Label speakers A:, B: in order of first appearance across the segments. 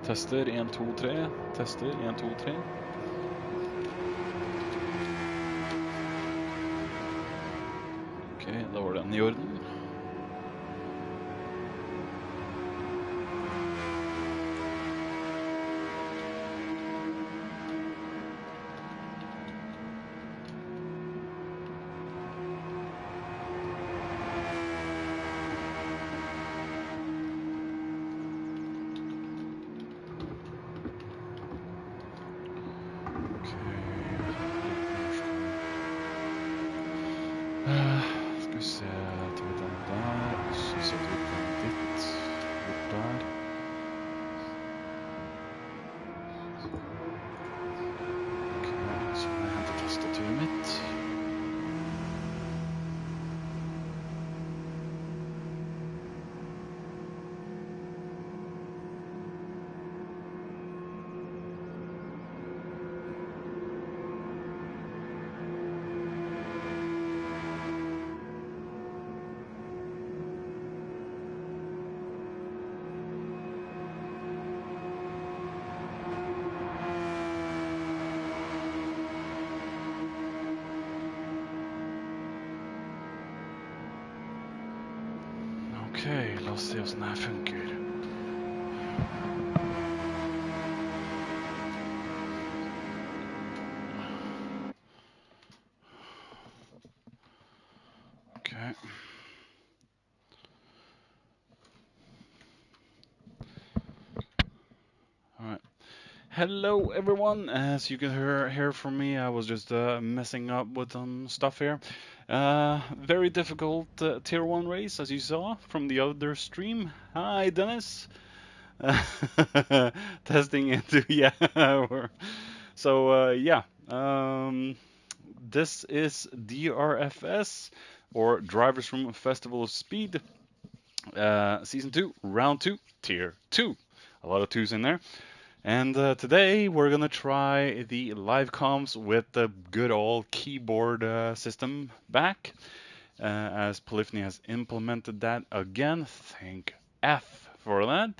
A: Tester 1, 2, 3. Tester 1, 2, 3. Ok, da var den I orden. Skal vi se, tar vi den der, og så setter vi den dit, bort der. Ok, så må jeg hente tastaturet mitt. Ok, la oss se hvordan det her funker. Ok. Alright. Hello everyone, as you can hear from me, I was just messing up with some stuff here. Very difficult tier 1 race, as you saw from the other stream. Hi Dennis! Testing into, yeah. So yeah, this is DRFS, or Drivers RoomFestival of Speed, Season 2, Round 2, Tier 2. A lot of 2s in there. And today we're gonna try the live comms with the good old keyboard system back, as Polyphony has implemented that again. Thank F for that.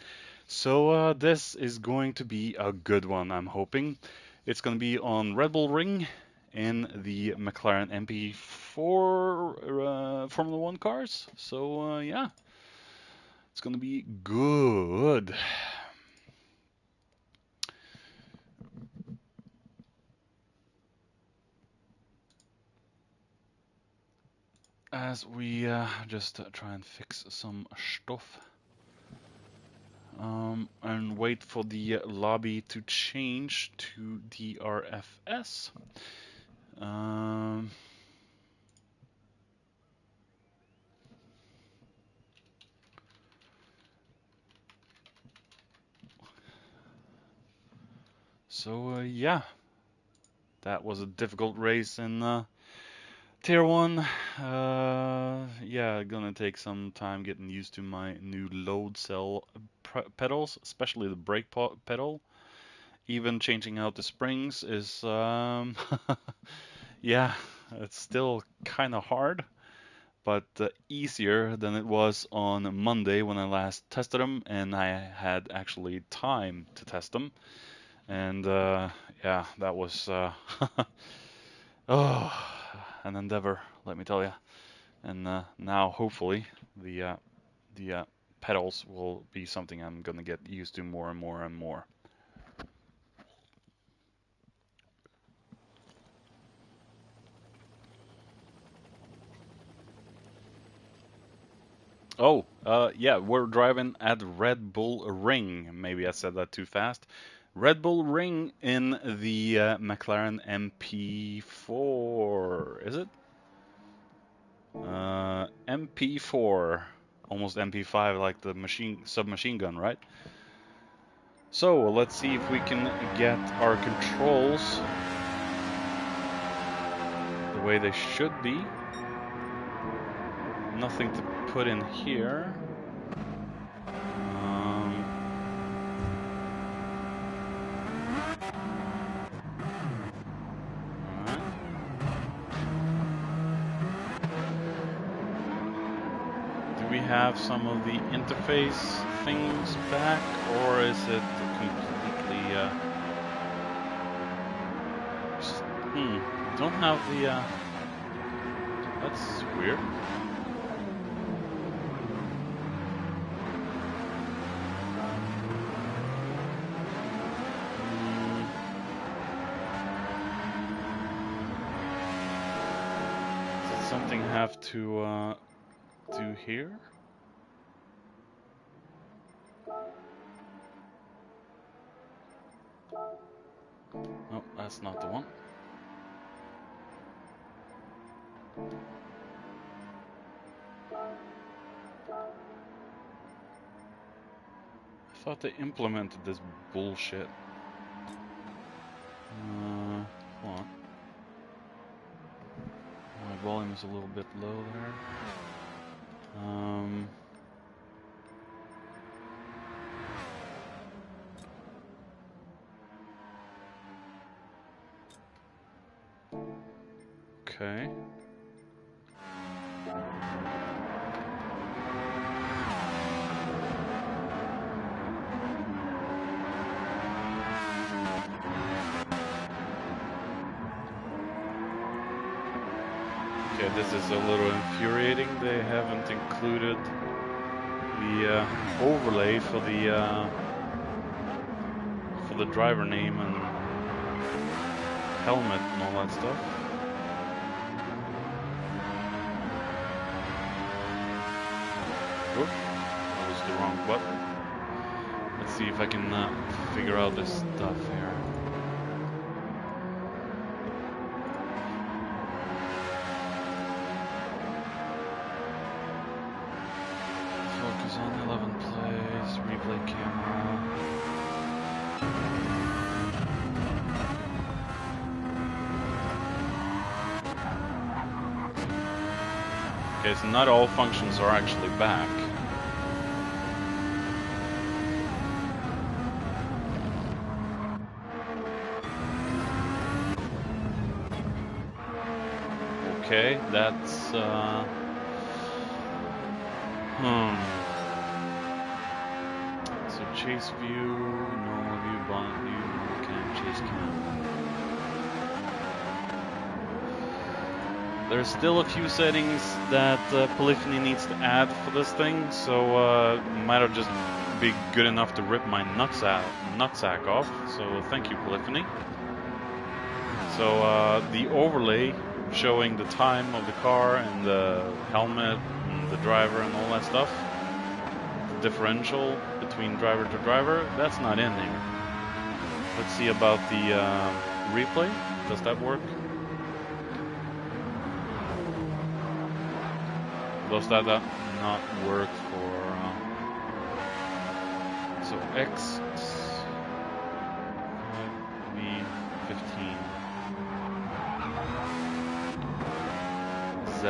A: So this is going to be a good one, I'm hoping. It's gonna be on Red Bull Ring in the McLaren MP4 Formula 1 cars. So yeah, it's gonna be good. As we just try and fix some stuff and wait for the lobby to change to DRFS. So yeah, that was a difficult race in Tier 1, yeah, gonna take some time getting used to my new load cell pedals, especially the brake pedal. Even changing out the springs is, yeah, it's still kind of hard, but easier than it was on Monday when I last tested them, and I had actually time to test them. And yeah, that was oh, an endeavor, let me tell you. And now, hopefully, the pedals will be something I'm gonna get used to more and more and more. Oh, yeah, we're driving at Red Bull Ring. Maybe I said that too fast. Red Bull Ring in the McLaren MP4, is it? MP4, almost MP5, like the submachine gun, right? So let's see if we can get our controls the way they should be. Nothing to put in here. have some of the interface things back, or is it completely don't have the that's weird. Does something have to do here? No, that's not the one. I thought they implemented this bullshit. Hold on. My volume is a little bit low there. Okay. Okay, this is a little infuriating. They haven't included the overlay for the driver name and helmet and all that stuff. Oop, that was the wrong button. Let's see if I can figure out this stuff here. Focus on 11 plays, replay camera. Okay, so not all functions are actually back. Okay, that's so chase view, normal view, bonnet view, cam, chase cam. There's still a few settings that Polyphony needs to add for this thing, so might have just be good enough to rip my nutsack off. So thank you, Polyphony. So the overlay showing the time of the car and the helmet and the driver and all that stuff, the differential between driver to driver, that's not in here. Let's see about the replay. Does that work? Does that not work for so X V15 Z,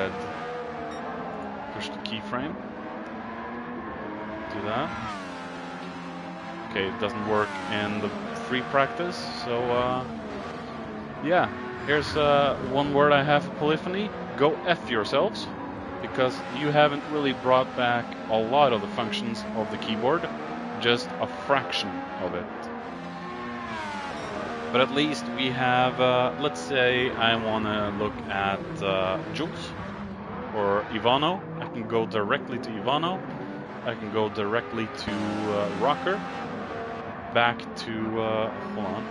A: push the keyframe, do that. Okay, it doesn't work in the free practice, so yeah, here's one word I have for Polyphony: go F yourselves. Because you haven't really brought back a lot of the functions of the keyboard, just a fraction of it. But at least we have, let's say I want to look at Jules or Ivano. I can go directly to Ivano. I can go directly to Rocker. Back to, hold on.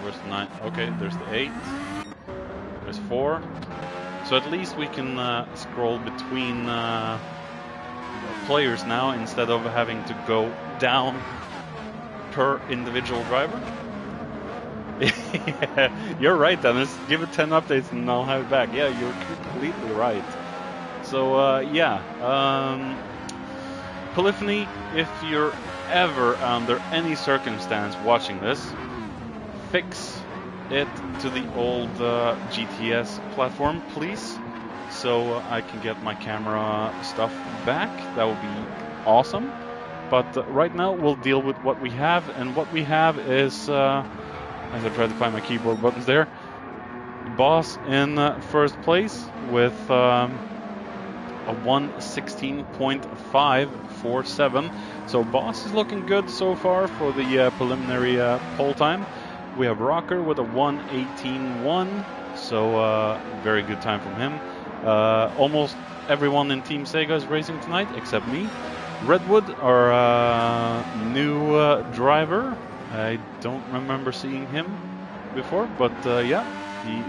A: Where's the 9? Okay, there's the 8. There's 4. So at least we can scroll between players now instead of having to go down per individual driver. Yeah, you're right, Dennis. Give it 10 updates and I'll have it back. Yeah, you're completely right. So yeah, Polyphony, if you're ever under any circumstance watching this, fix it to the old GTS platform, please, so I can get my camera stuff back. That would be awesome. But right now we'll deal with what we have, and what we have is, as I try to find my keyboard buttons there, Boss in first place with a 1:16.547. So Boss is looking good so far for the preliminary pole time. We have Rocker with a 1:18.1, so very good time from him. Almost everyone in Team Sega is racing tonight except me. Redwood, our new driver. I don't remember seeing him before, but yeah, he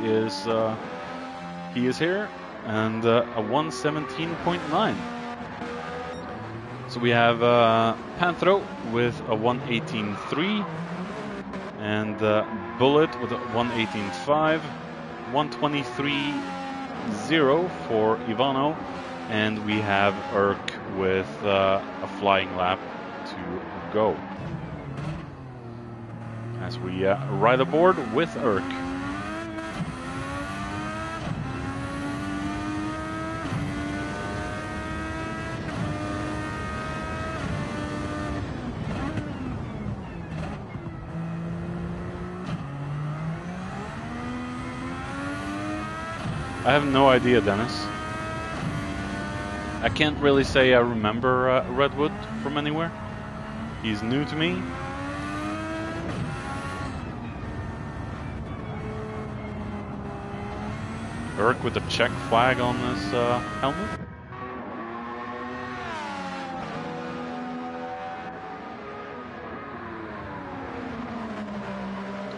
A: is here, and a 1:17.9. So we have Panthro with a 1:18.3, and Bullet with a 1:18.5, 1:23.0 for Ivano, and we have Urk with a flying lap to go. As we ride aboard with Urk. I have no idea, Dennis. I can't really say I remember Redwood from anywhere. He's new to me. Urk with the Czech flag on his helmet.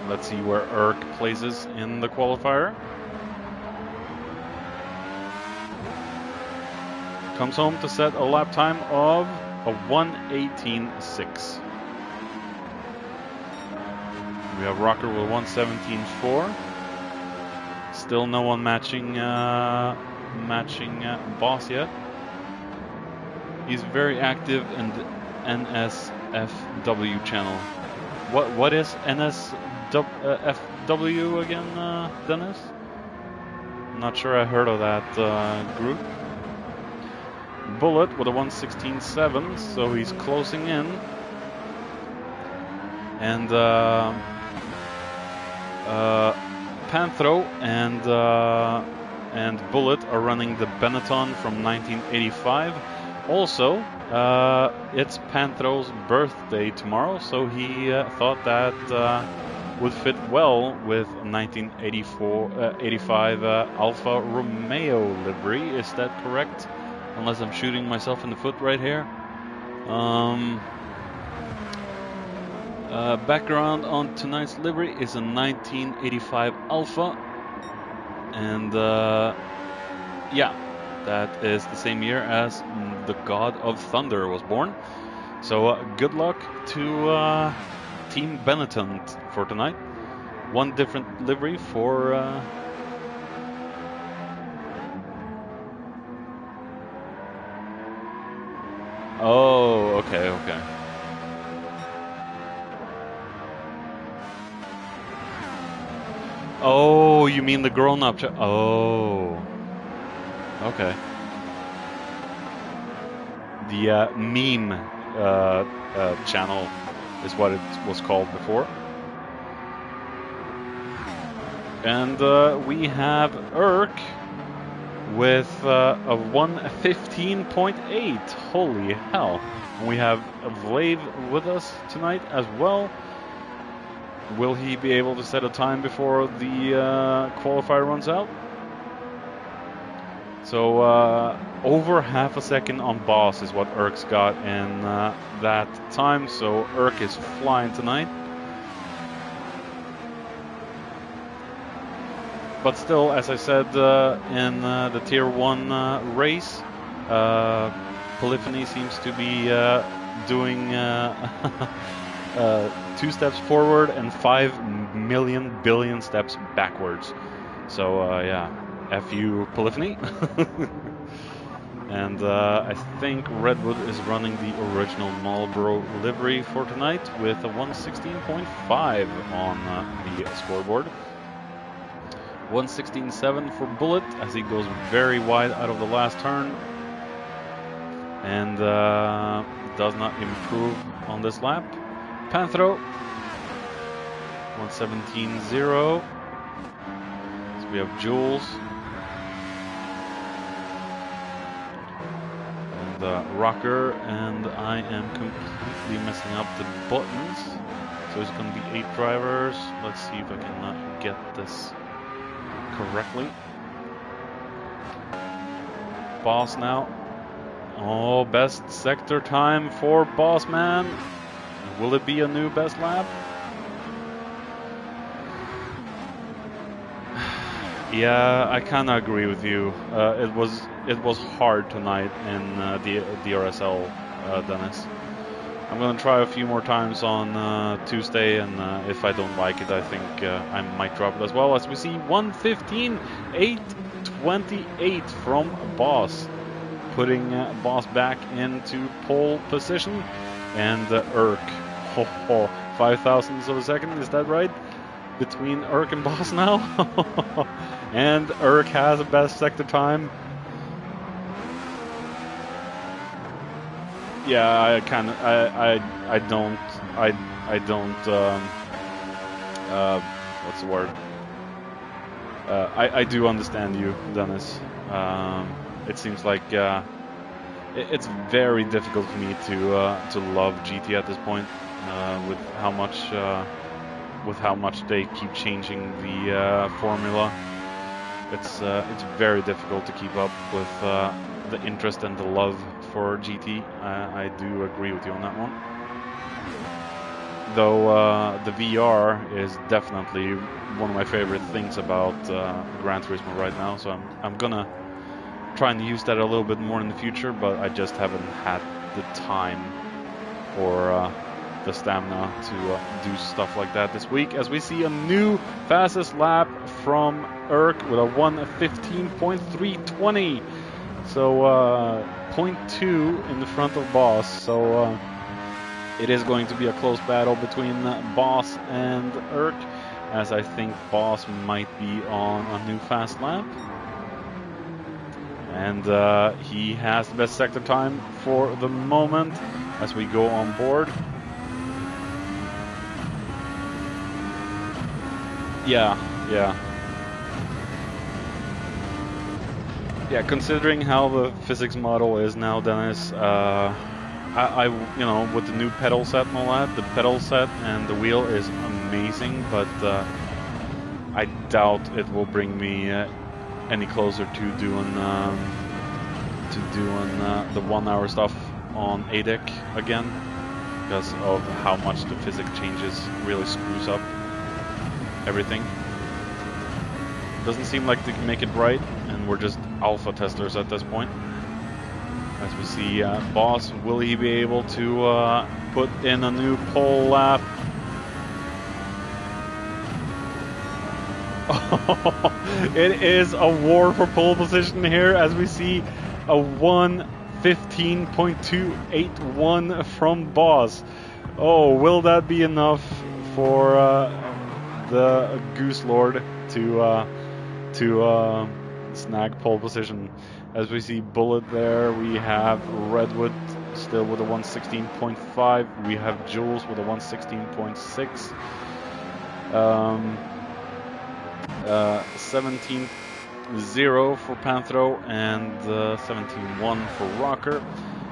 A: Let's see where Urk places in the qualifier. Comes home to set a lap time of a 1:18.6. We have Rocker with 1:17.4. Still no one matching Boss yet. He's very active in the NSFW channel. What is NSFW again, Dennis? I'm not sure I heard of that group. Bullet with a 1:16.7, so he's closing in. And Panthro and Bullet are running the Benetton from 1985. Also, it's Panthro's birthday tomorrow, so he thought that would fit well with 1985 Alfa Romeo livery. Is that correct? Unless I'm shooting myself in the foot right here. Background on tonight's livery is a 1985 Alfa, and yeah, that is the same year as the God of Thunder was born. So good luck to Team Benetton for tonight. One different livery for oh, okay. Oh, you mean the grown-up? Oh, okay. The meme channel is what it was called before. And we have Urk with a 1:15.8. Holy hell. And we have Vlave with us tonight as well. Will he be able to set a time before the qualifier runs out? So over half a second on Boss is what Urk's got in that time. So Urk is flying tonight. But still, as I said in the Tier 1 race, Polyphony seems to be doing 2 steps forward and 5 million billion steps backwards. So yeah, F you, Polyphony. And I think Redwood is running the original Marlboro livery for tonight with a 1:16.5 on the scoreboard. 1:16.7 for Bullet as he goes very wide out of the last turn and does not improve on this lap. Panthro 1:17.0. So we have Jules. and Rocker, and I am completely messing up the buttons. So it's going to be 8 drivers. Let's see if I can get this correctly. Boss now. Oh, best sector time for Boss Man. Will it be a new best lap? Yeah, I kind of agree with you. It was hard tonight in the DRSL, Dennis. I'm gonna try a few more times on Tuesday, and if I don't like it, I think I might drop it as well. As we see 1:15.828 from Boss, putting Boss back into pole position, and Urk, 5,000ths of a second, is that right? Between Urk and Boss now, and Urk has a best sector time. Yeah, I kind of, I don't, what's the word? I do understand you, Dennis. It seems like it's very difficult for me to love GT at this point, with how much they keep changing the formula. It's very difficult to keep up with the interest and the love for GT. I do agree with you on that one. Though the VR is definitely one of my favorite things about Gran Turismo right now, so I'm gonna try and use that a little bit more in the future, but I just haven't had the time or the stamina to do stuff like that this week, as we see a new fastest lap from Urk with a 1:15.320. So 0.2 in the front of Boss. So it is going to be a close battle between Boss and Urk, as I think Boss might be on a new fast lap. And he has the best sector time for the moment as we go on board. Yeah. Considering how the physics model is now, Dennis, I you know, with the new pedal set and all that, the pedal set and the wheel is amazing, but I doubt it will bring me any closer to doing the 1 hour stuff on ADEC again, because of how much the physics changes really screws up everything. Doesn't seem like they can make it right, and we're just alpha testers at this point. As we see Boss, will he be able to put in a new pole lap? It is a war for pole position here, as we see a 1:15.281 from Boss. Oh, will that be enough for the Goose Lord to snag pole position? As we see Bullet there, we have Redwood still with a 1:16.5. We have Jules with a 1:16.6. 17.0 for Panthro and 17.1 for Rocker.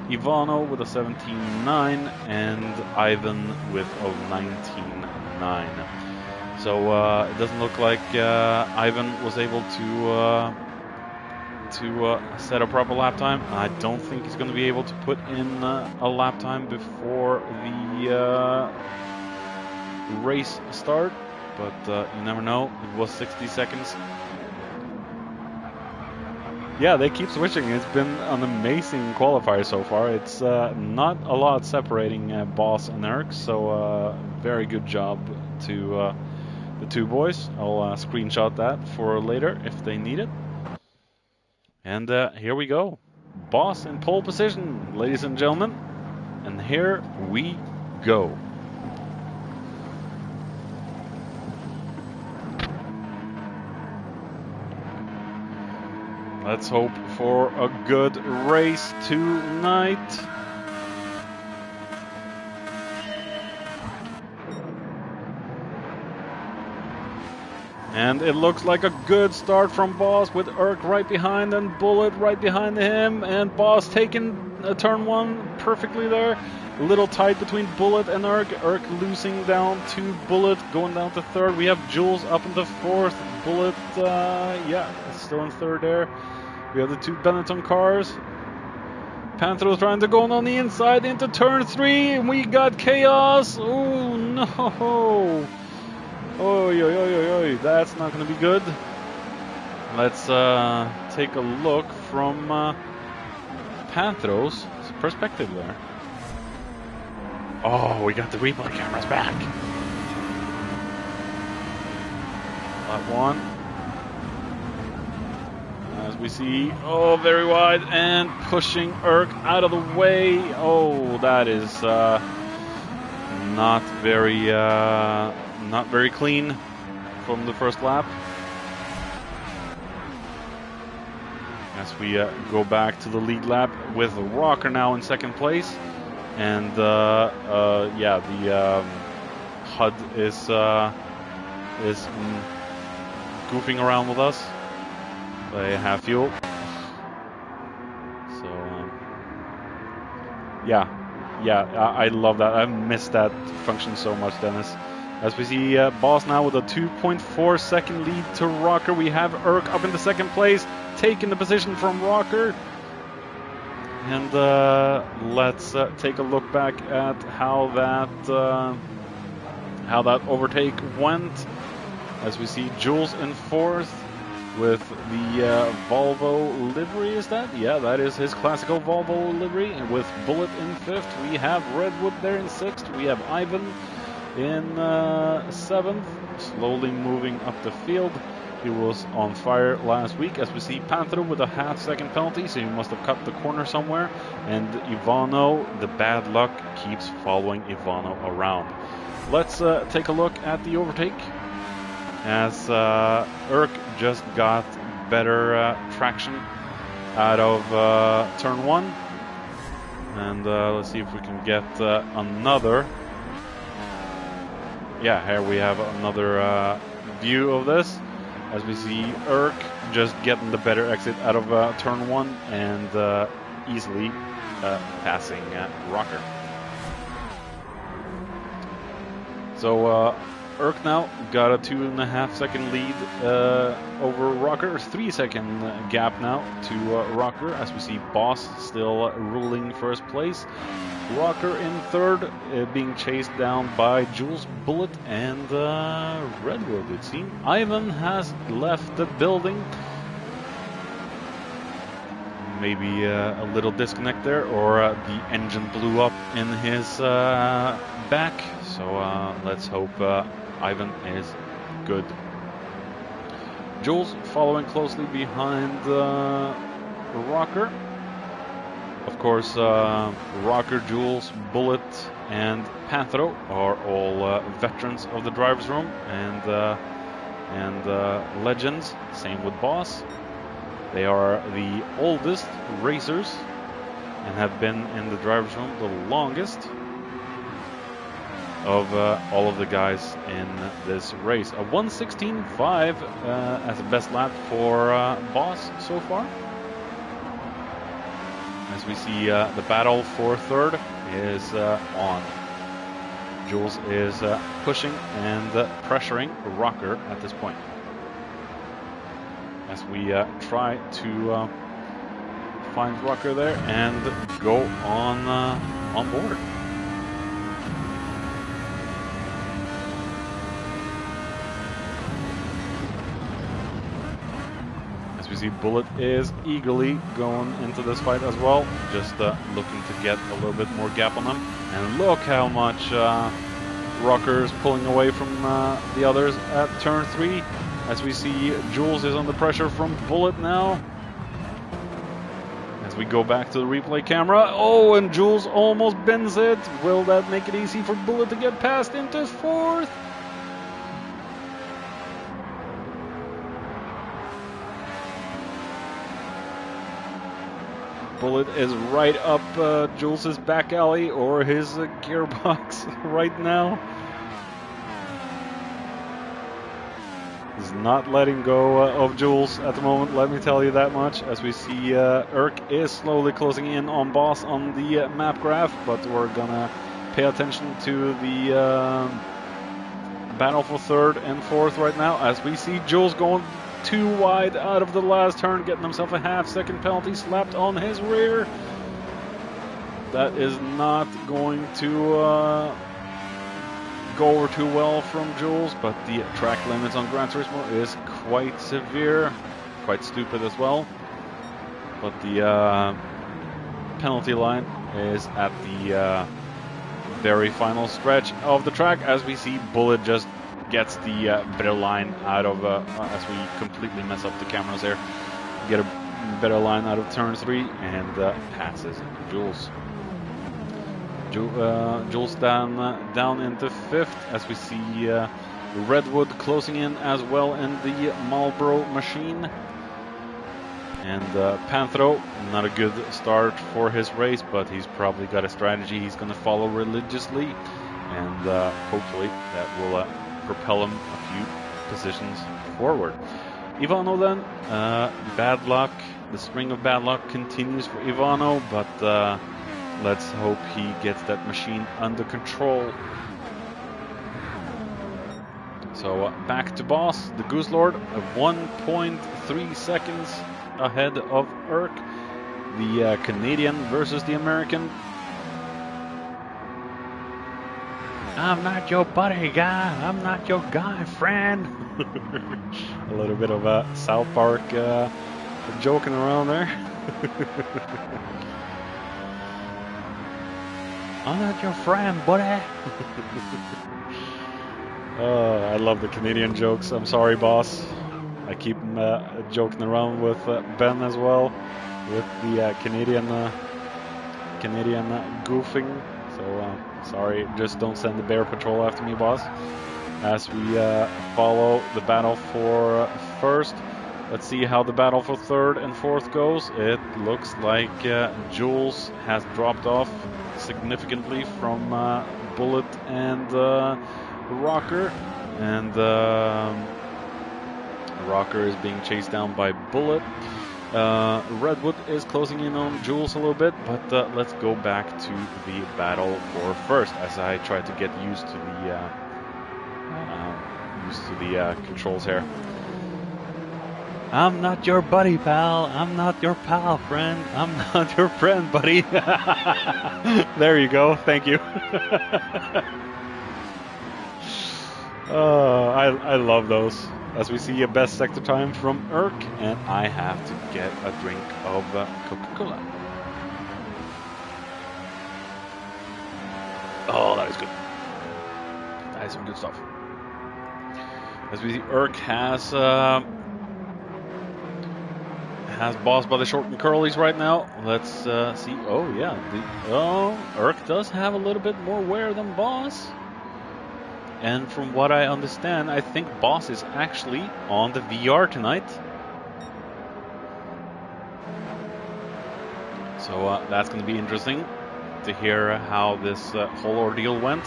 A: Ivano with a 17.9 and Ivan with a 19.9. So it doesn't look like Ivan was able to set a proper lap time. I don't think he's going to be able to put in a lap time before the race start, but you never know. It was 60 seconds. Yeah, they keep switching. It's been an amazing qualifier so far. It's not a lot separating Boss and Urk, so very good job to the two boys. I'll screenshot that for later if they need it. And here we go. Boss in pole position, ladies and gentlemen. And here we go. Let's hope for a good race tonight. And it looks like a good start from Boss with Urk right behind and Bullet right behind him. And Boss taking turn one perfectly there. A little tight between Bullet and Urk. Urk losing down to Bullet, going down to third. We have Jules up into fourth. Bullet, yeah, still in third there. We have the two Benetton cars. Panthro's trying to go on the inside into turn three. And we got Chaos. Oh, no. Oy, that's not going to be good. Let's take a look from Panthro's perspective there. Oh, we got the replay cameras back. Lap one. As we see, oh, very wide and pushing Urk out of the way. Oh, that is not very clean from the first lap. As we go back to the lead lap with Rocker now in second place, and yeah, the HUD is goofing around with us. They have fuel, so yeah, I love that. I've missed that function so much, Dennis. As we see Boss now with a 2.4 second lead to Rocker. We have Urk up in the second place, taking the position from Rocker. And let's take a look back at how that overtake went. As we see Jules in fourth with the Volvo livery, is that? Yeah, that is his classical Volvo livery. And with Bullet in fifth, we have Redwood there in sixth. We have Ivan in seventh, slowly moving up the field. He was on fire last week. As we see Panther with a half-second penalty, so he must have cut the corner somewhere. And Ivano, the bad luck, keeps following Ivano around. Let's take a look at the overtake. As Urk just got better traction out of turn one. And let's see if we can get another. Yeah, here we have another view of this. As we see Urk just getting the better exit out of turn one and easily passing Rocker. So Urk now got a 2.5 second lead over Rocker. 3 second gap now to Rocker, as we see Boss still ruling first place. Rocker in third, being chased down by Jules, Bullet, and Redwood, it seems. Ivan has left the building. Maybe a little disconnect there, or the engine blew up in his back. So let's hope Ivan is good. Jules following closely behind Rocker. Of course, Rocker, Jules, Bullet, and Panthro are all veterans of the driver's room and legends. Same with Boss. They are the oldest racers and have been in the driver's room the longest of all of the guys in this race. A 1:16.5 as a best lap for Boss so far. As we see the battle for third is on. Jules is pushing and pressuring Rocker at this point. As we try to find Rocker there and go on board. We see Bullet is eagerly going into this fight as well, just looking to get a little bit more gap on them. And look how much Rocker's pulling away from the others at turn 3. As we see Jules is under pressure from Bullet now. As we go back to the replay camera. Oh, and Jules almost bends it. Will that make it easy for Bullet to get past into fourth? Bullet is right up Jules's back alley or his gearbox right now. is not letting go of Jules at the moment, let me tell you that much. As we see, Urk is slowly closing in on Boss on the map graph, but we're gonna pay attention to the battle for third and fourth right now, as we see Jules going too wide out of the last turn, getting himself a half-second penalty slapped on his rear. That is not going to go over too well from Jules, but the track limits on Gran Turismo is quite severe, quite stupid as well. But the penalty line is at the very final stretch of the track, as we see Bullet just gets the better line out of, as we completely mess up the cameras there, get a better line out of turn 3 and passes Jules. Jules down into 5th, as we see Redwood closing in as well in the Marlboro machine. And Panthro, not a good start for his race, but he's probably got a strategy he's going to follow religiously, and hopefully that will propel him a few positions forward. Ivano then, bad luck. The string of bad luck continues for Ivano, but let's hope he gets that machine under control. So back to Boss, the Goose Lord, 1.3 seconds ahead of Urk. The Canadian versus the American. I'm not your buddy guy, I'm not your guy friend. A little bit of a South Park joking around there. I'm not your friend, buddy. I love the Canadian jokes. I'm sorry, Boss. I keep joking around with Ben as well, with the Canadian goofing. So sorry, just don't send the Bear Patrol after me, Boss. As we follow the battle for first, let's see how the battle for third and fourth goes. It looks like Jules has dropped off significantly from Bullet and Rocker, and Rocker is being chased down by Bullet. Redwood is closing in on Jules a little bit, but let's go back to the battle for first, as I try to get used to the controls here. I'm not your buddy, pal. I'm not your pal, friend. I'm not your friend, buddy. There you go. Thank you. I love those. As we see a best sector time from Urk, and I have to get a drink of Coca-Cola. Oh, that is good. That is some good stuff. As we see, Urk has Boss by the short and curlies right now. Let's see. Oh yeah, Urk does have a little bit more wear than Boss. And from what I understand, I think Boss is actually on the VR tonight. So that's going to be interesting to hear how this whole ordeal went.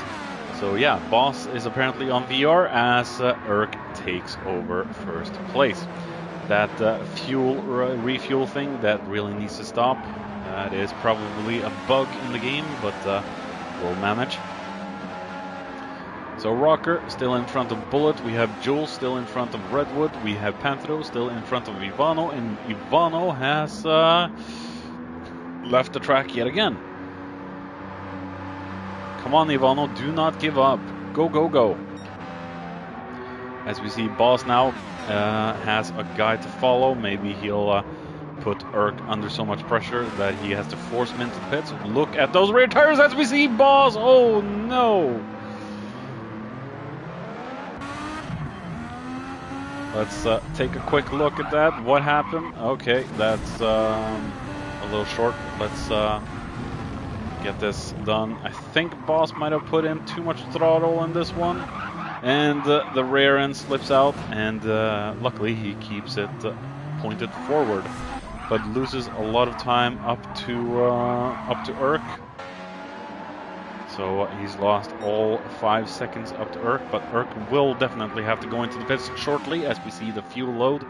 A: So yeah, Boss is apparently on VR as Urk takes over first place. That refuel thing, that really needs to stop. That is probably a bug in the game, but we'll manage. So Rocker still in front of Bullet. We have Jules still in front of Redwood. We have Panthro still in front of Ivano, and Ivano has left the track yet again. Come on, Ivano, do not give up. Go, go, go. As we see, Boss now has a guy to follow. Maybe he'll put Urk under so much pressure that he has to force him into the pits. Look at those rear tires as we see Boss. Oh no. Let's take a quick look at that. What happened? Okay, that's a little short. Let's get this done. I think Boss might have put in too much throttle in this one, and the rear end slips out, and luckily he keeps it pointed forward, but loses a lot of time up to Urk. So So he's lost all 5 seconds up to Urk, but Urk will definitely have to go into the pits shortly, as we see the fuel load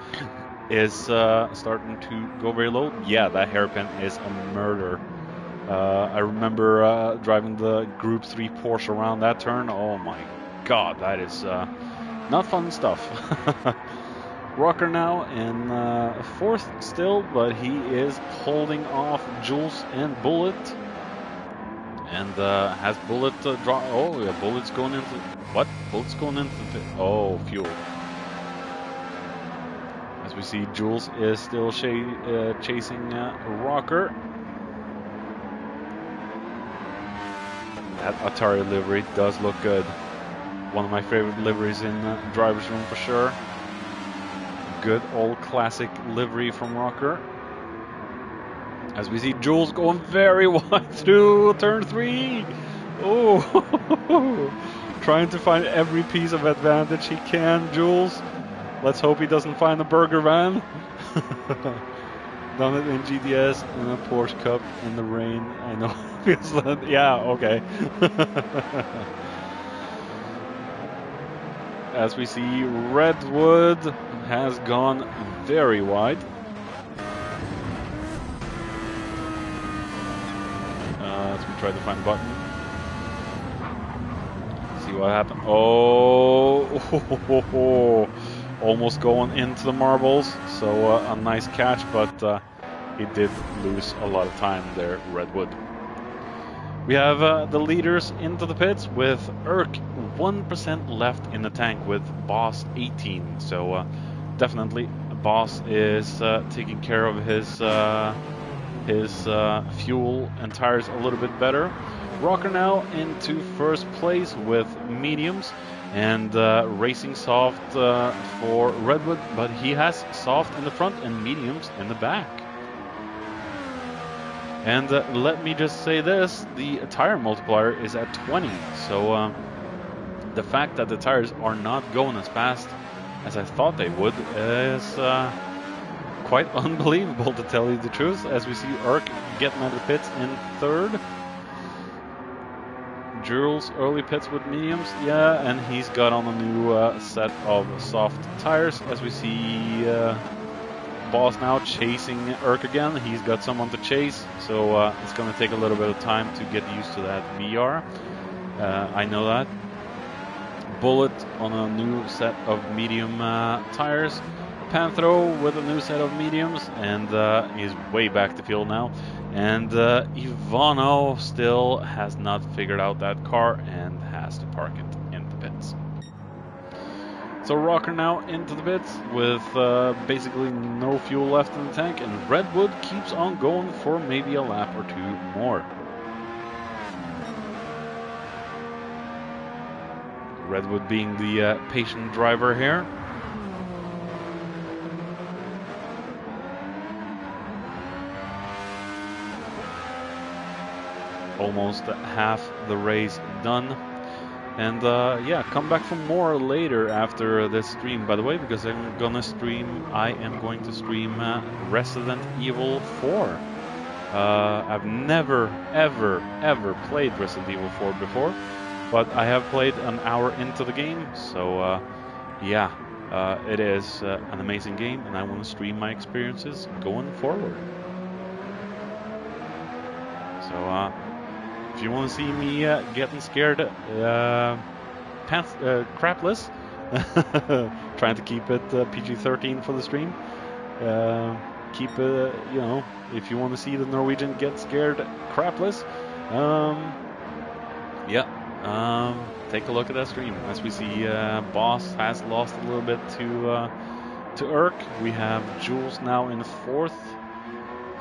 A: is starting to go very low. Yeah, that hairpin is a murder. I remember driving the Group 3 Porsche around that turn. Oh my god, that is not fun stuff. Rocker now in 4th still, but he is holding off Jules and Bullet. And has Bullet draw? Oh, yeah, Bullet's going into what? Bullet's going into the pit. Oh, fuel. As we see, Jules is still chasing Rocker. That Atari livery does look good. One of my favorite liveries in driver's room for sure. Good old classic livery from Rocker. As we see Jules going very wide through turn 3. Oh, trying to find every piece of advantage he can, Jules. Let's hope he doesn't find a burger van. Done it in GTS, in a Porsche Cup, in the rain. I know. Yeah, okay. As we see, Redwood has gone very wide. As we try to find a button. See what happened. Oh, almost going into the marbles. So a nice catch, but he did lose a lot of time there, Redwood. We have the leaders into the pits with Urk 1% left in the tank with Boss 18. So definitely Boss is taking care of his fuel and tires a little bit better. Rocker now into 1st place with mediums, and racing soft for Redwood, but he has soft in the front and mediums in the back. And let me just say this, the tire multiplier is at 20, so the fact that the tires are not going as fast as I thought they would is quite unbelievable, to tell you the truth, as we see Urk getting out of the pits in 3rd. Jules early pits with mediums, yeah, and he's got on a new set of soft tires, as we see Boss now chasing Urk again. He's got someone to chase, so it's going to take a little bit of time to get used to that VR. I know that. Bullet on a new set of medium tires. Panthro with a new set of mediums, and he's way back to field now. And Ivano still has not figured out that car and has to park it in the pits. So Rocker now into the pits with basically no fuel left in the tank, and Redwood keeps on going for maybe a lap or 2 more. Redwood being the patient driver here. Almost half the race done. And yeah, come back for more later after this stream, by the way, because I am going to stream Resident Evil 4. I've never, ever played Resident Evil 4 before, but I have played an hour into the game, so yeah, it is an amazing game, and I want to stream my experiences going forward. So if you want to see me getting scared crapless, trying to keep it PG-13 for the stream, keep you know, if you want to see the Norwegian get scared crapless, yeah, take a look at that stream. As we see, Boss has lost a little bit to Urk. We have Jules now in 4th,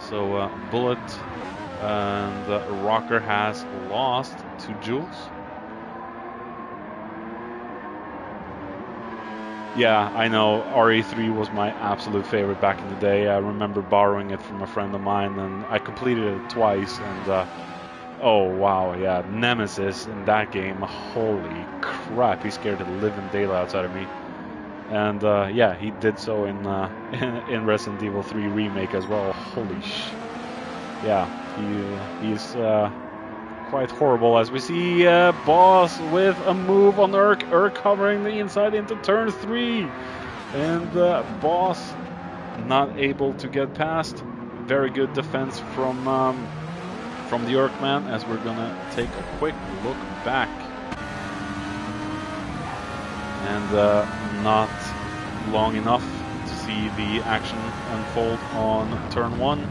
A: so Bullet and Rocker has lost to Jules. Yeah, I know, RE3 was my absolute favorite back in the day. I remember borrowing it from a friend of mine, and I completed it twice, and oh wow, yeah, Nemesis in that game, holy crap, he scared the living daylights out of me. And yeah, he did so in Resident Evil 3 Remake as well. Holy sh... Yeah, he's quite horrible as we see Boss with a move on Urk. Urk covering the inside into turn 3. And Boss not able to get past. Very good defense from the Urkman as we're gonna take a quick look back. And not long enough to see the action unfold on turn 1.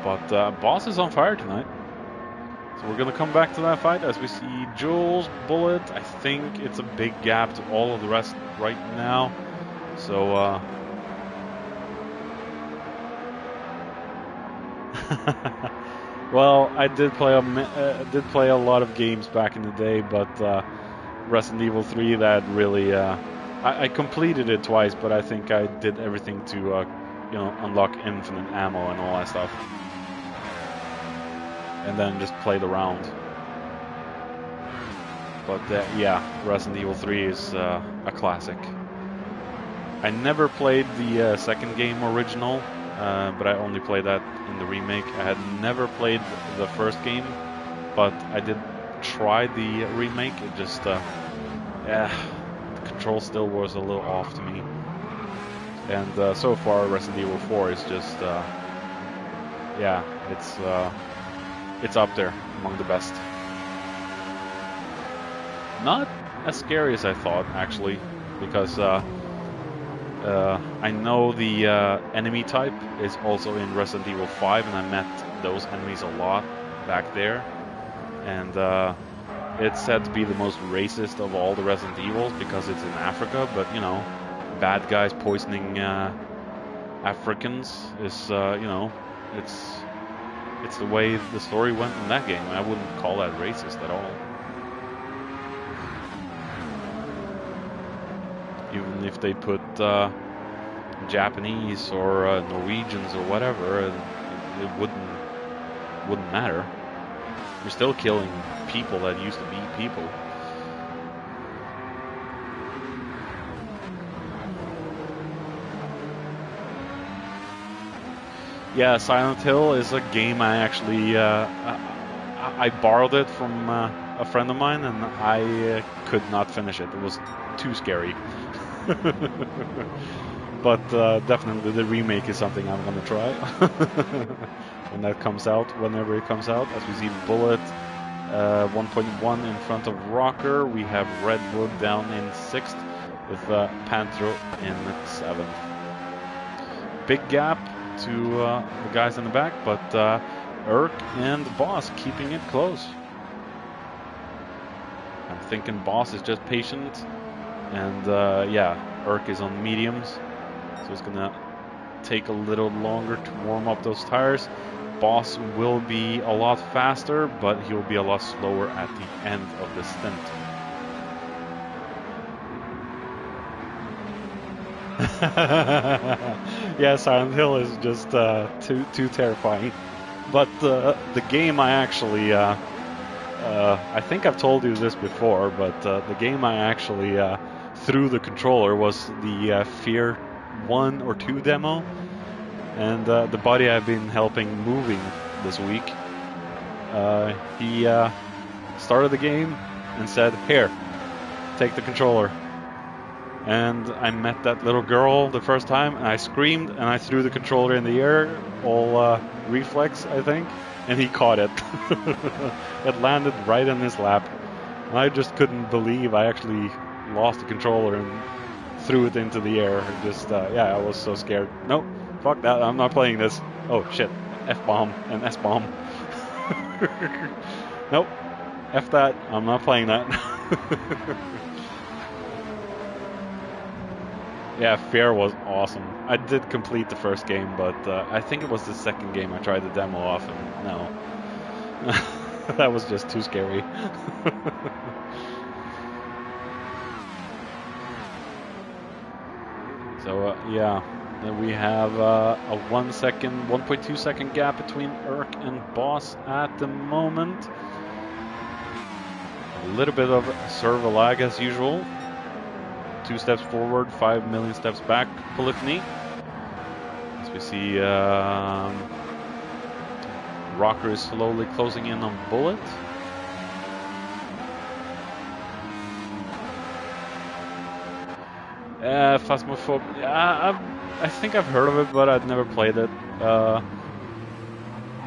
A: But Boss is on fire tonight. So we're going to come back to that fight as we see Jules, Bullet. I think it's a big gap to all of the rest right now. So well, I did play a lot of games back in the day, but Resident Evil 3, that really I completed it twice, but I think I did everything to you know, unlock infinite ammo and all that stuff. And then just played around. But yeah, Resident Evil 3 is a classic. I never played the second game original, but I only played that in the remake. I had never played the first game, but I did try the remake. It just, yeah, the control still was a little off to me. And so far, Resident Evil 4 is just, yeah, it's up there among the best. Not as scary as I thought, actually, because I know the enemy type is also in Resident Evil 5, and I met those enemies a lot back there. And it's said to be the most racist of all the Resident Evils because it's in Africa, but you know, bad guys poisoning Africans is, you know, it's the way the story went in that game. I wouldn't call that racist at all. Even if they put Japanese or Norwegians or whatever, it wouldn't matter. You're still killing people that used to be people. Yeah, Silent Hill is a game I actually I borrowed it from a friend of mine, and I could not finish it. It was too scary. But definitely the remake is something I'm gonna try when that comes out, whenever it comes out. As we see Bullet 1.1 in front of Rocker, we have Redwood down in 6th with Pantro in 7th. Big gap to the guys in the back, but Urk and Boss keeping it close. I'm thinking Boss is just patient, and yeah, Urk is on mediums, so it's gonna take a little longer to warm up those tires. Boss will be a lot faster, but he'll be a lot slower at the end of the stint. Yeah, Silent Hill is just too terrifying. But the game I actually, I think I've told you this before, but the game I actually threw the controller was the Fear 1 or 2 demo. And the buddy I've been helping moving this week, he started the game and said, "Here, take the controller." And I met that little girl the first time, and I screamed, and I threw the controller in the air, all reflex, I think, and he caught it. It landed right in his lap. And I just couldn't believe I actually lost the controller and threw it into the air. Just, yeah, I was so scared. Nope, fuck that, I'm not playing this. Oh, shit, F-bomb and S-bomb. Nope, F that, I'm not playing that. Yeah, Fear was awesome. I did complete the first game, but I think it was the second game I tried the demo off, and no. That was just too scary. So, yeah, then we have a 1.2 second gap between Urk and Boss at the moment. A little bit of server lag as usual. 2 steps forward, 5 million steps back, polyphony. we see Rocker is slowly closing in on Bullet. Phasmophobia. I think I've heard of it, but I've never played it.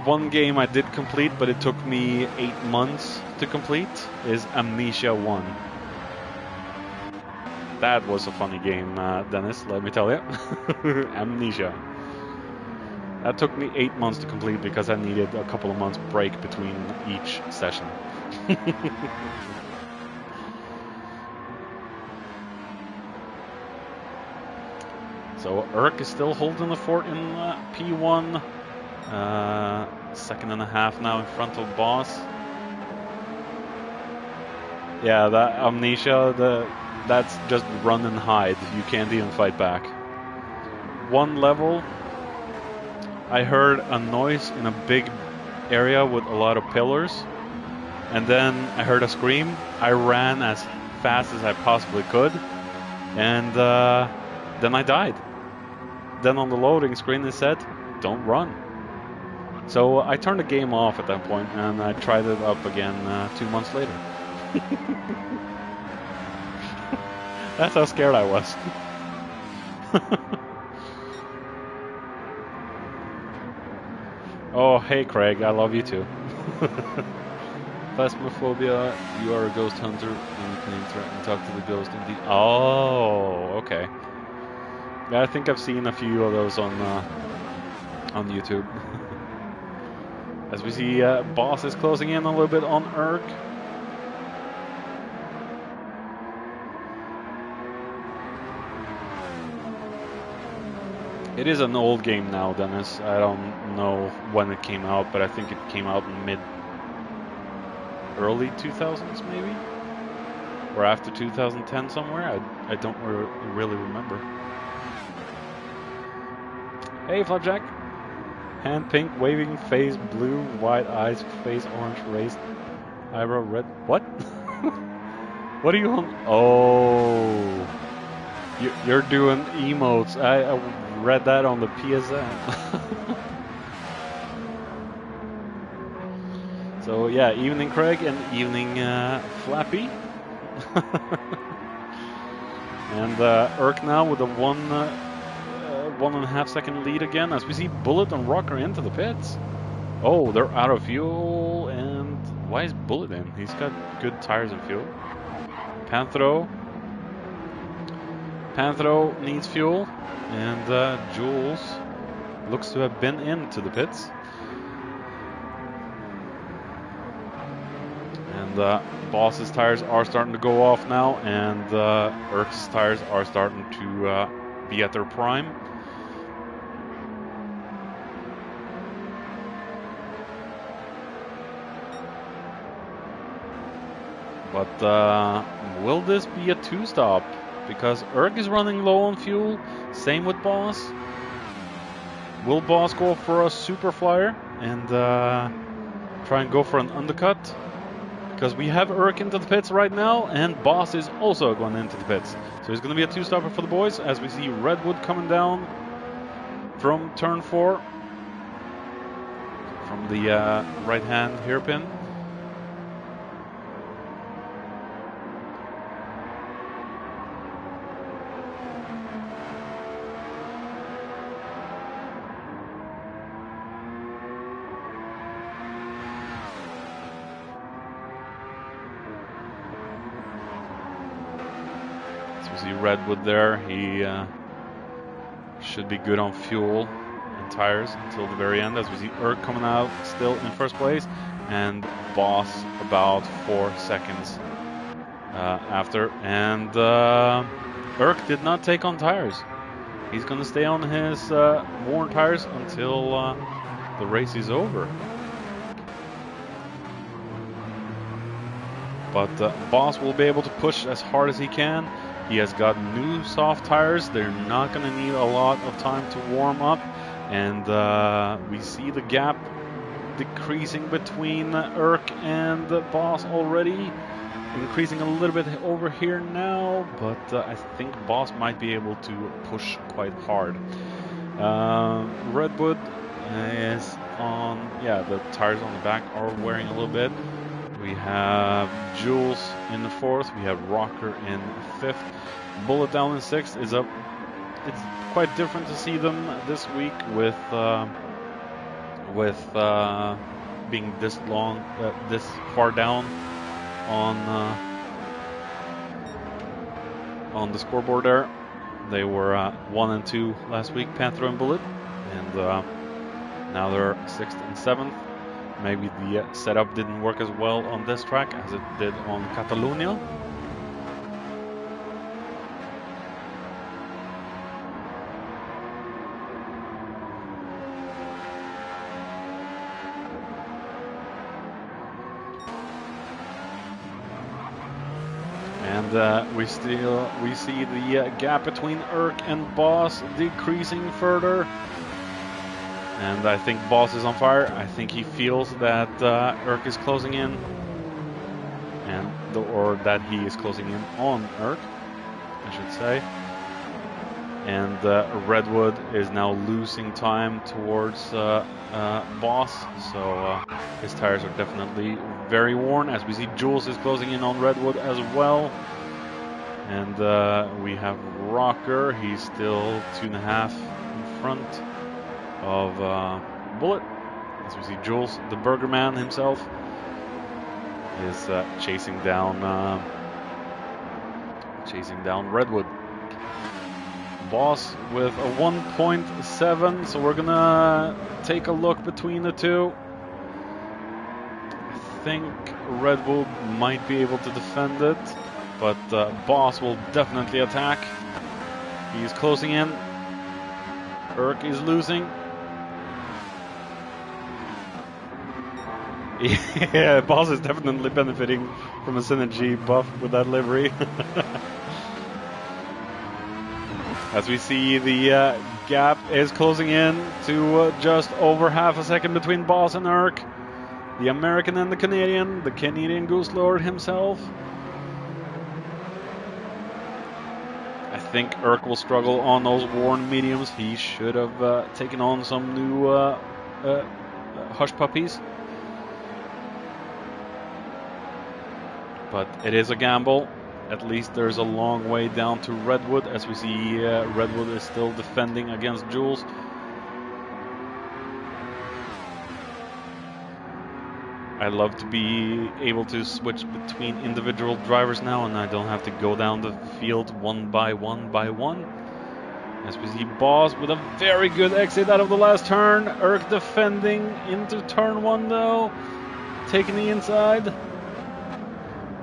A: One game I did complete, but it took me 8 months to complete, is Amnesia 1. That was a funny game, Dennis, let me tell you. Amnesia. That took me 8 months to complete because I needed a couple of months break between each session. So Urk is still holding the fort in P1. Second and a half now in front of Boss. Yeah, that Amnesia, that's just run and hide. You can't even fight back. One level, I heard a noise in a big area with a lot of pillars, and then I heard a scream. I ran as fast as I possibly could, and then I died. Then on the loading screen it said, "Don't run." So I turned the game off at that point, and I tried it up again 2 months later. That's how scared I was. Oh, hey Craig, I love you too. Phasmophobia, you are a ghost hunter and you can interact and talk to the ghost indeed. Oh, okay. Yeah, I think I've seen a few of those on YouTube. As we see, Boss is closing in a little bit on Urk. It is an old game now, Dennis. I don't know when it came out, but I think it came out in early 2000s maybe? Or after 2010 somewhere? I don't really remember. Hey, Flapjack. Hand pink, waving face blue, white eyes, face orange, raised eyebrow red. What? What are you on? Oh. You're doing emotes. I read that on the PSN. So yeah, evening Craig and evening Flappy. And Urk now with a 1.5 second lead again as we see Bullet and Rocker into the pits. Oh, they're out of fuel, and why is Bullet in? He's got good tires and fuel. Panthro needs fuel, and Jules looks to have been into the pits. And Boss's tires are starting to go off now, and Urk's tires are starting to be at their prime. But will this be a two-stop? Because Urk is running low on fuel, same with Boss. Will Boss go for a super flyer and try and go for an undercut? Because we have Urk into the pits right now, and Boss is also going into the pits. So it's going to be a two-stopper for the boys as we see Redwood coming down from turn 4 from the right-hand hairpin. See Redwood there, he should be good on fuel and tires until the very end as we see Urk coming out still in first place and Boss about 4 seconds after, and Urk did not take on tires. He's going to stay on his worn tires until the race is over. But Boss will be able to push as hard as he can. He has got new soft tires. They're not going to need a lot of time to warm up. And we see the gap decreasing between Urk and Boss already. Increasing a little bit over here now. But I think Boss might be able to push quite hard. Redwood is on, yeah, the tires on the back are wearing a little bit. We have Jules in the 4th, we have Rocker in 5th, Bullet down in 6th is up. It's quite different to see them this week with being this long, this far down on the scoreboard there. They were 1 and 2 last week, Panther and Bullet, and now they're 6th and 7th. Maybe the setup didn't work as well on this track as it did on Catalonia. And we see the gap between Urk and Boss decreasing further. And I think Boss is on fire. I think he feels that Urk is closing in, or that he is closing in on Urk, I should say. And Redwood is now losing time towards Boss, so his tires are definitely very worn. As we see, Jules is closing in on Redwood as well. And we have Rocker. He's still 2.5 in front of Bullet. As we see, Jules, the Burger Man himself, is chasing down Redwood. Boss with a 1.7, so we're gonna take a look between the two. I think Redwood might be able to defend it, but Boss will definitely attack. He's closing in. Urk is losing. Yeah, Boss is definitely benefiting from a synergy buff with that livery. As we see, the gap is closing in to just over half a second between Boss and Urk. The American and the Canadian Goose Lord himself. I think Urk will struggle on those worn mediums. He should have taken on some new hush puppies. But it is a gamble. At least there's a long way down to Redwood. As we see, Redwood is still defending against Jules. I love to be able to switch between individual drivers now, and I don't have to go down the field one by one. As we see, Boss with a very good exit out of the last turn. Urk defending into turn 1 though, taking the inside.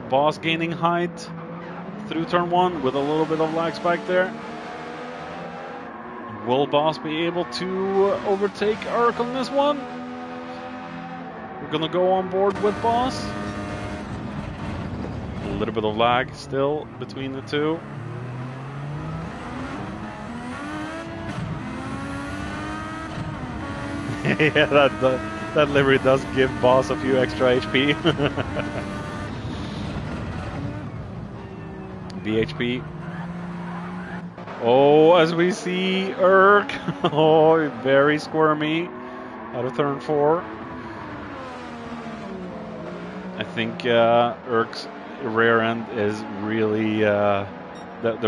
A: Boss gaining height through turn 1 with a little bit of lag spike there. Will Boss be able to overtake Urk on this one? We're gonna go on board with Boss. A little bit of lag still between the two. Yeah, that livery does give Boss a few extra HP. BHP. Oh, as we see Urk. Oh, very squirmy out of turn 4. I think Urk's rear end is really, the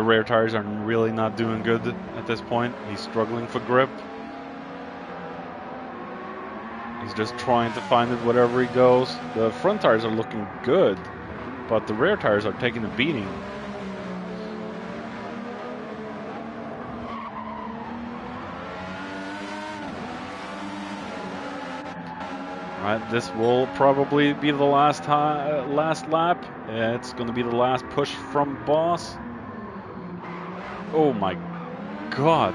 A: rear tires are really not doing good at this point. He's struggling for grip. He's just trying to find it wherever he goes. The front tires are looking good, but the rear tires are taking a beating. Alright, this will probably be the last lap. It's going to be the last push from Boss. Oh my god.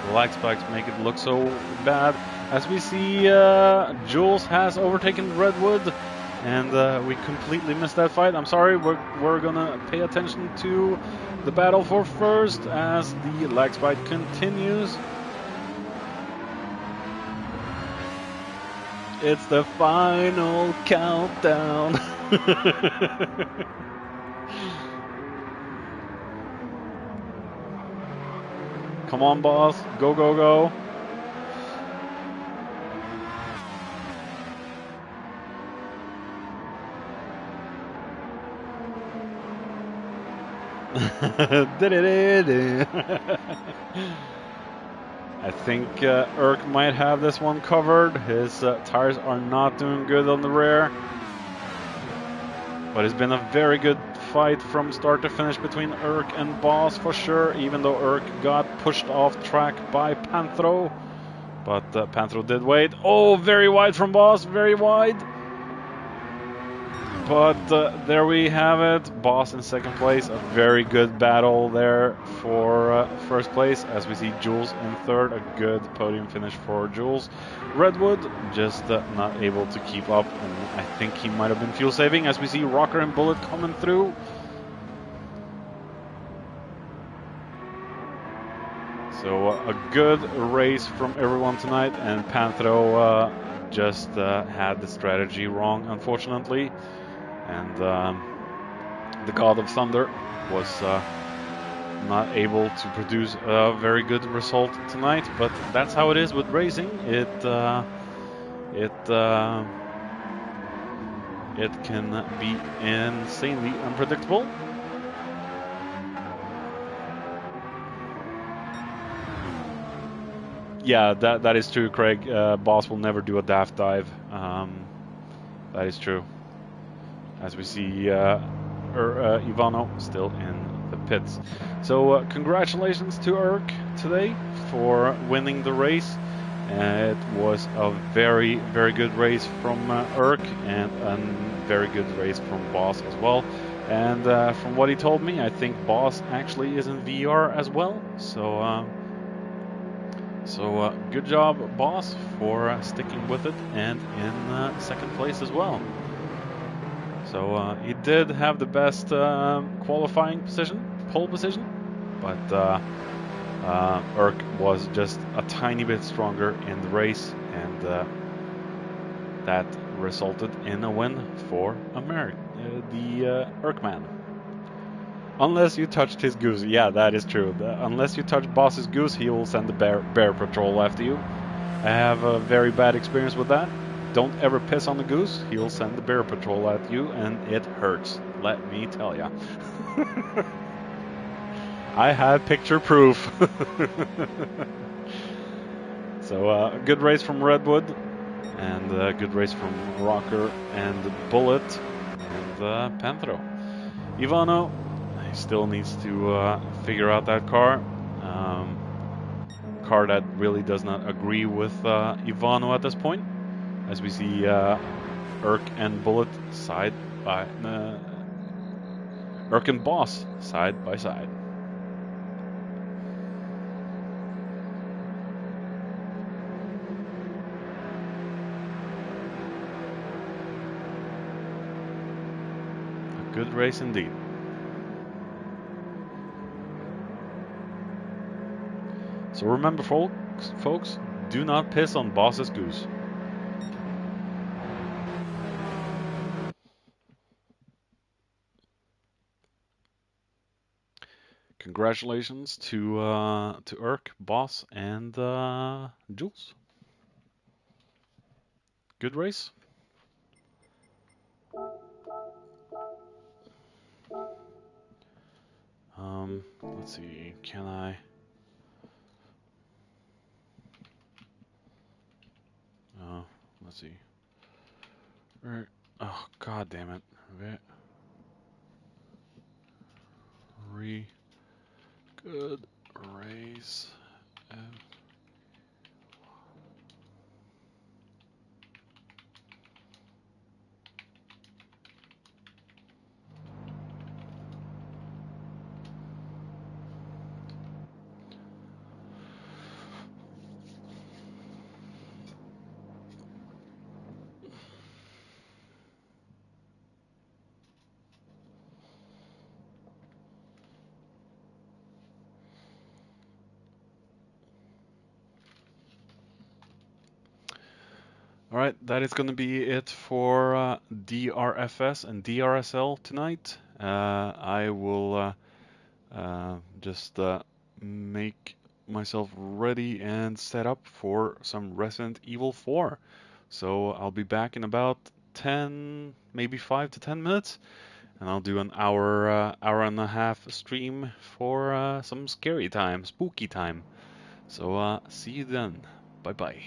A: The lag spikes make it look so bad. As we see, Jules has overtaken Redwood, and we completely missed that fight. I'm sorry, we're going to pay attention to the battle for first as the lag spike continues. It's the final countdown. Come on, boss. Go, go, go. I think Urk might have this one covered. His tires are not doing good on the rear. But it's been a very good fight from start to finish between Urk and Boss for sure, even though Urk got pushed off track by Panthro. But Panthro did wait. Oh, very wide from Boss, very wide. But there we have it. Boss in second place. A very good battle there for first place. As we see Jules in third. A good podium finish for Jules. Redwood just not able to keep up. And I think he might have been fuel saving. As we see Rocker and Bullet coming through. So a good race from everyone tonight. And Panthro just had the strategy wrong, unfortunately. And the God of Thunder was not able to produce a very good result tonight, but that's how it is with racing. It can be insanely unpredictable. Yeah, that is true, Craig. Boss will never do a daft dive. That is true. As we see Ivano still in the pits. So congratulations to Urk today for winning the race. It was a very, very good race from Urk and a very good race from Boss as well. And from what he told me, I think Boss actually is in VR as well. So good job, Boss, for sticking with it and in second place as well. So he did have the best qualifying position, pole position, but Urk was just a tiny bit stronger in the race, and that resulted in a win for the Urkman. Unless you touched his goose. Yeah, that is true. Unless you touch Boss's goose, he will send the bear patrol after you. I have a very bad experience with that. Don't ever piss on the goose. He'll send the bear patrol at you, and it hurts. Let me tell ya. I have picture proof. So good race from Redwood, and good race from Rocker and Bullet and Panthro. Ivano, he still needs to figure out that car. Car that really does not agree with Ivano at this point. As we see Urk and Bullet side by Urk and Boss side by side. A good race indeed. So remember, folks, do not piss on Boss's goose. Congratulations to Urk, Boss, and Jules. Good race. Let's see. Can I? Let's see. Oh, god damn it. Good race. Alright, that is going to be it for DRFS and DRSL tonight. I will just make myself ready and set up for some Resident Evil 4. So I'll be back in about 10, maybe 5 to 10 minutes, and I'll do an hour and a half stream for some scary time, spooky time. So see you then. Bye bye.